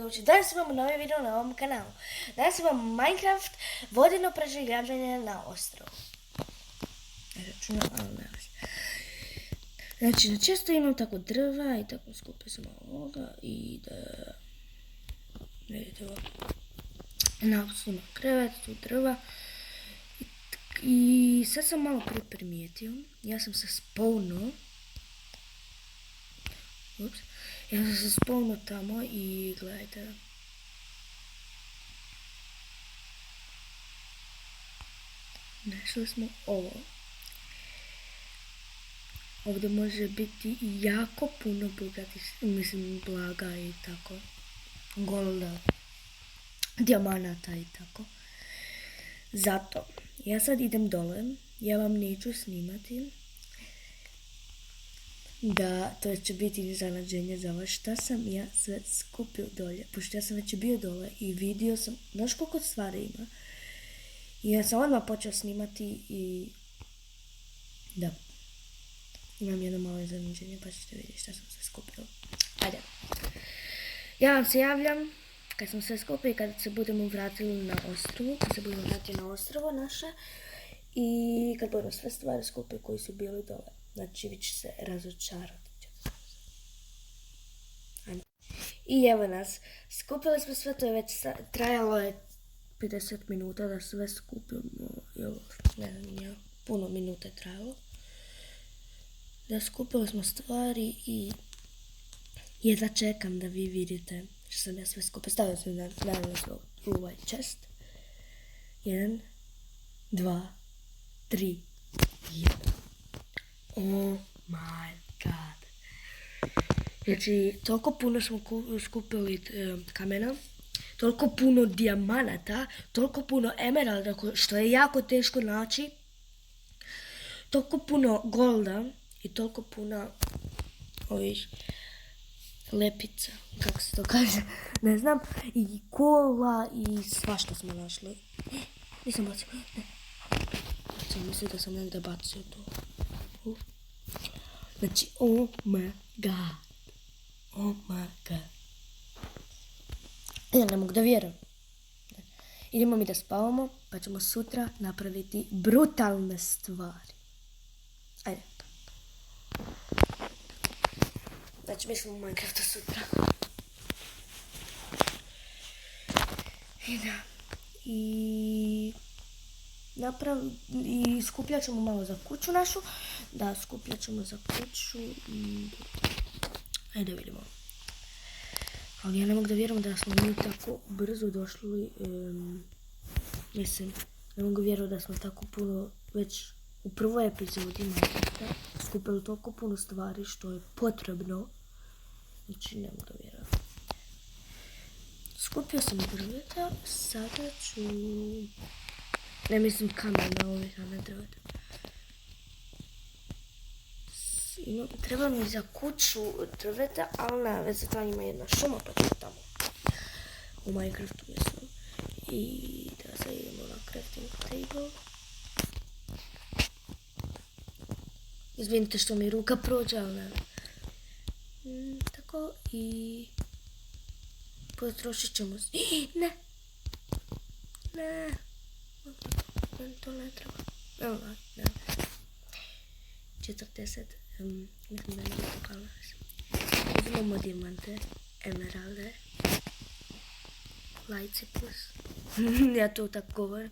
Luči. Danas imamo novi video na ovom kanalu. Danas imamo Minecraft vodeno preživljavanje na ostrovu. Znači, često imam tako drva i tako skupio sam ovoga i da... Vidite ovo. Napusto imam krevet, tu drva. I sad sam malo primijetio. Ja sam se spawnuo. Ja sam se spawnuo tamo i gledajte. Našli smo ovo. Ovdje može biti jako puno blaga i tako. Golda, dijamanata i tako. Zato, ja sad idem dole. Ja vam neću snimati. Da, to će biti iznenađenje za vas šta sam ja sve skupio dolje. Pošto ja sam već bio dole i vidio sam, znaš koliko stvari ima. I ja sam odmah počeo snimati i... Da. Imam jedno malo iznenađenje pa ćete vidjeti šta sam sve skupio. Ajde. Ja vam se javljam kad sam sve skupio i kad se budemo vratili na ostrovu. Kad se budemo vratili na ostrovo naše. I kad budemo sve stvari skupio koji su bili dole. Znači, vi će se razočarati. I evo nas. Skupili smo sve, to je već trajalo je 50 minuta da sve skupimo. Ne znam, puno minuta je trajalo. Da skupili smo stvari i jedva čekam da vi vidite što sam ja sve skupio. Stavio sam naravno u ovaj chest. 1, 2, 3, 1. Oh my god. Znači, toliko puno smo skupili kamena, toliko puno dijamanata, toliko puno emeralda, što je jako teško naći, toliko puno golda i toliko puno ovih lepica, kako se to kaže, ne znam, i kola i svašta smo našli. Nisam bacio, ne. Sam mislio da sam negdje bacio to. Znači, oh my god. Oh my god. Ja ne mogu da vjerujem. Idemo mi da spavamo, pa ćemo sutra napraviti brutalne stvari. Ajde. Znači, mislim u Minecraftu sutra. I da. I skupljat ćemo malo za kuću našu. Da, skupljat ćemo za kuću. Ajde vidimo. Ali ja ne mogu da vjerujem da smo mi tako brzo došli. Mislim, ne mogu vjerovati da smo tako puno već u prvoj epizodi Minecrafta skupili toliko puno stvari što je potrebno. Znači, ne mogu da vjerujem. Skupio sam drveta, sada ću... Ne mislim kamena ovih, a ne drveta. Treba mi za kuću drveta, ali na veze to ima jedna šuma, pa ću tamo. U Minecraftu mislim. I da sad idemo na crafting table. Izvinite što mi ruka prođe, ali ne. Tako i... Potrošit ćemo... Ne! Ne! To ne treba. Ne. 40. Mislim da nije pokazano. Uzimamo dijamante, emeralde, lajcipus. Ja to tako govorim.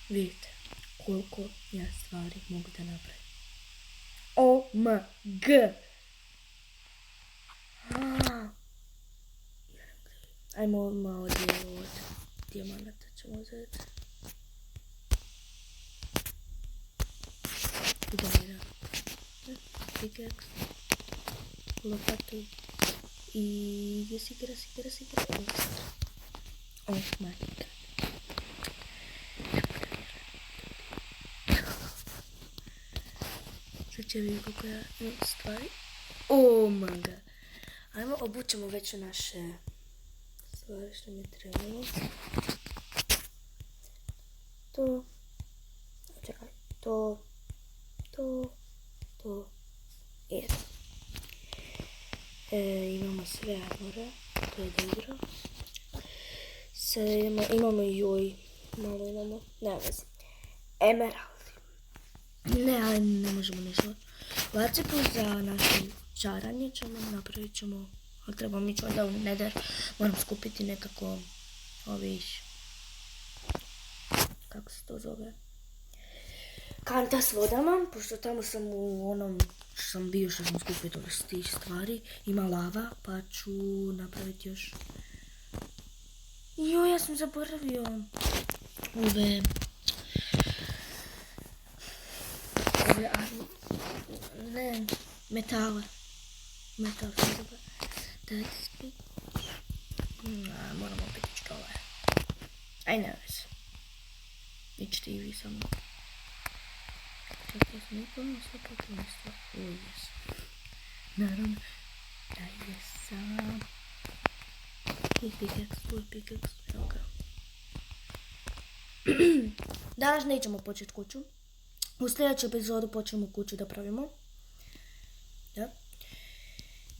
Vidite koliko ja stvari mogu da napravim. Oh my god! Ajmo malo dijelo od dijamanata ćemo uzeti. Udavira. Pickaxe. Lopatu. I gdje si igra? Oh my god. Sad će vidjeti koliko ja imam stvari. Oh my god. Ajmo obućemo već naše stvari što mi trebalo. To. Čekaj. To. to je. Imamo sve armore, to je dobro. Sad imamo joj, malo imamo, ne vezi, emerald. Ne, ali ne možemo ništa. Lacipu za naše čaranje napravit ćemo, ali trebamo ići onda u Nether, moram skupiti nekako ovih, kako se to zove, kanta s vodama, pošto tamo sam u onom što sam bio, što sam skupio toga s tih stvari, ima lava, pa ću napraviti još. Jo, ja sam zaboravio ove ne, metale. Metal sam zaboravio. Dajte spit. Moramo opet ići dole. Aj, ne veze. Ićete i vi sa mnom. Čekaj, sam upravo sve potrebno stvar. Jesam. Naravno da jesam. I pickaxe, evo ga. Danas nećemo početi kuću. U sljedeću epizodu počnemo kuću da pravimo. Da.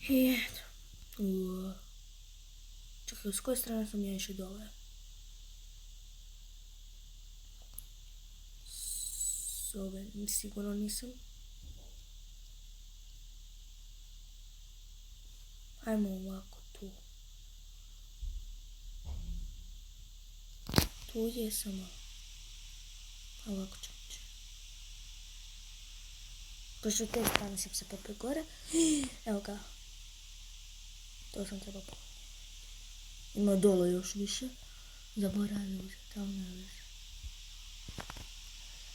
I eto. Čekaj, s koje strane sam ja išao dole? S ove, sigurno nisam. Ajmo ovako tu. Tu je samo. Ovako ćemo će. Pošto te strane sam se popio gore. Evo ga. To sam trebao pomoći. Ima dole još više. Zaboravio uzeti, ali ne veze.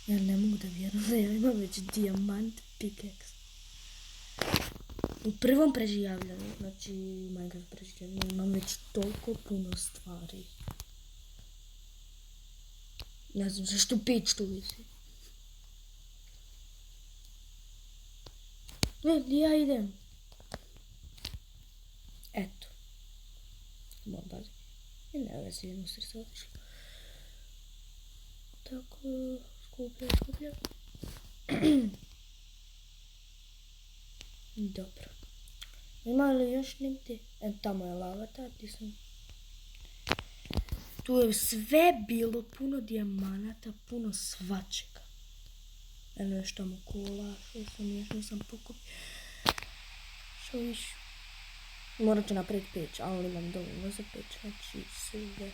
Ja ne mogu da vjerujem da ja imam već dijamant pickaxe. U prvom preživljanju, znači Minecraft preživljanju, imam već toliko puno stvari. Ne znam zašto pić tu visi. Ne, gdje ja idem? Eto. Moram paziti. I ne vezi, jedno srce otišlo. Tako, skuplja. Dobro. Ima li još negdje? Tamo je lava, gdje sam. Tu je sve bilo, puno dijamanata, puno svačega. Eno još tamo kola, što sam još nisam pokupio. Što više? Morat ću napraviti peć, ali imam dovoljno za peć, znači sve.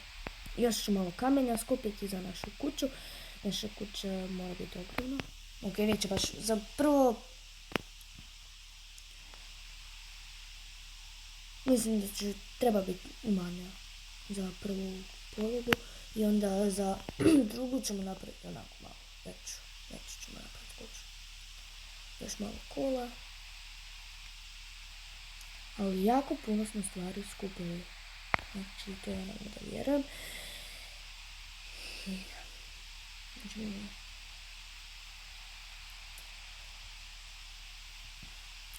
Još ću malo kamenja skupiti za našu kuću. Naša kuća mora biti ogromna. Ok, neće baš za prvo. Mislim da će treba biti manja za prvu pologu i onda za drugu ćemo napraviti onako malo veću. Veću ćemo napraviti kuću. Još malo kola. Ali jako puno smo stvari skupili. Znači to je ono da vjerujem.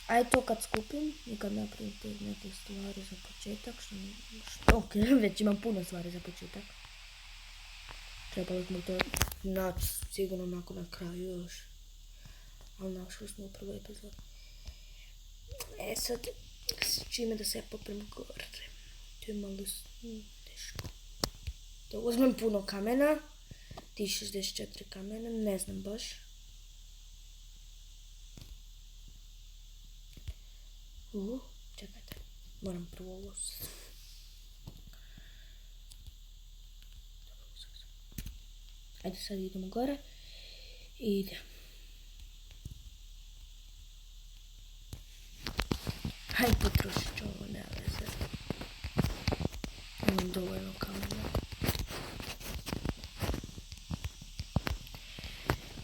Aj to kad skupim i kad napravim te neke stvari za početak, ok, već imam puno stvari za početak. Trebali smo to naći sigurno onako na kraju još. Ali našli smo u prvoj epizodi. Sad, s čime da se ja poprim gore. To je malo teško. Da uzmem puno kamena. Ti 64 kamena, ne znam baš. Čekajte, moram prvo ovo. Ajde sad idemo gore. I idem. Hajde potrošit ću ovo, nema veze. Imam dovoljno kamena.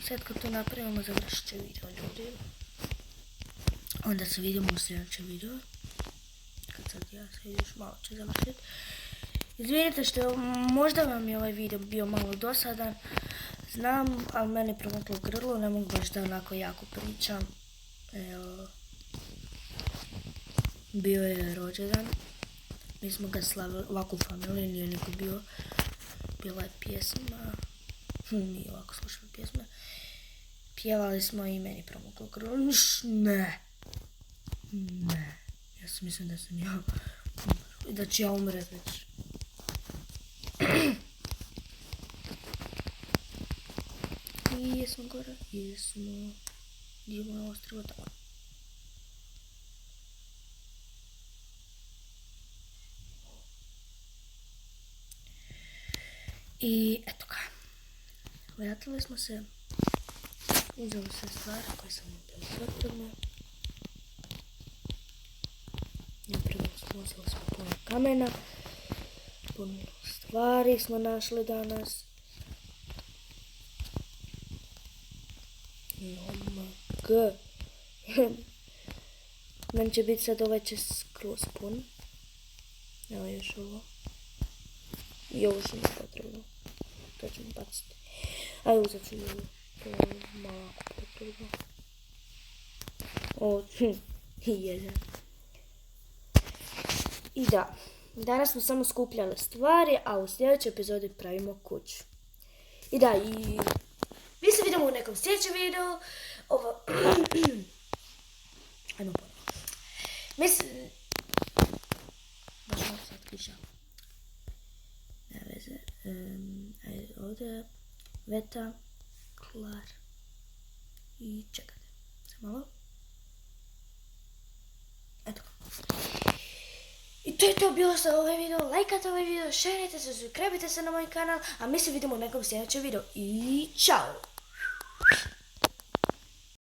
Sad kad to napravimo završit će video ljudi. Onda se vidimo u sljedećem videu. Kad sad ja se još malo ću završiti. Izvinite što možda vam je ovaj video bio malo dosadan. Znam, ali meni promoklo grlo, ne mogu baš da onako jako pričam. Evo. Bio je rođendan. Mi smo ga slavili ovako u familiji, nije neko bio. Bila je pjesma. Mi ovako slušali pjesme. Pjevali smo i meni promuklo grunš. Ne. Ja sam mislim da sam ja umro. Da ću ja umret već. I jesmo gore. Jesmo. Gdje je moja ostrava tamo? I eto ga. Vratili smo se. Uzeli sve stvari koje sam mi bilo potrebno. Napravili smo, uzeli smo puno kamena. Puno stvari smo našli danas. G. Meni će biti sad ovaj će skroz pun. Evo još ovo. I ovo što mi je potrebno. To ćemo baciti. Ajde uzet ću ovo. To je malo potrebno. O, jedan. I da. Danas smo samo skupljali stvari, a u sljedećoj epizodi pravimo kuću. I da, i mi se vidimo u nekom sljedećem videu. Ovo... Ajmo ponovno. Baš malo sad kiša. Ne veze. Ajde ovdje. Veta. Klar. I čekajte. Samo malo. Eto. I to je to bilo za ovaj video. Lajkajte ovaj video, šerite se, subscribe se na moj kanal, a mi se vidimo u nekom sljedećem videu. I čao!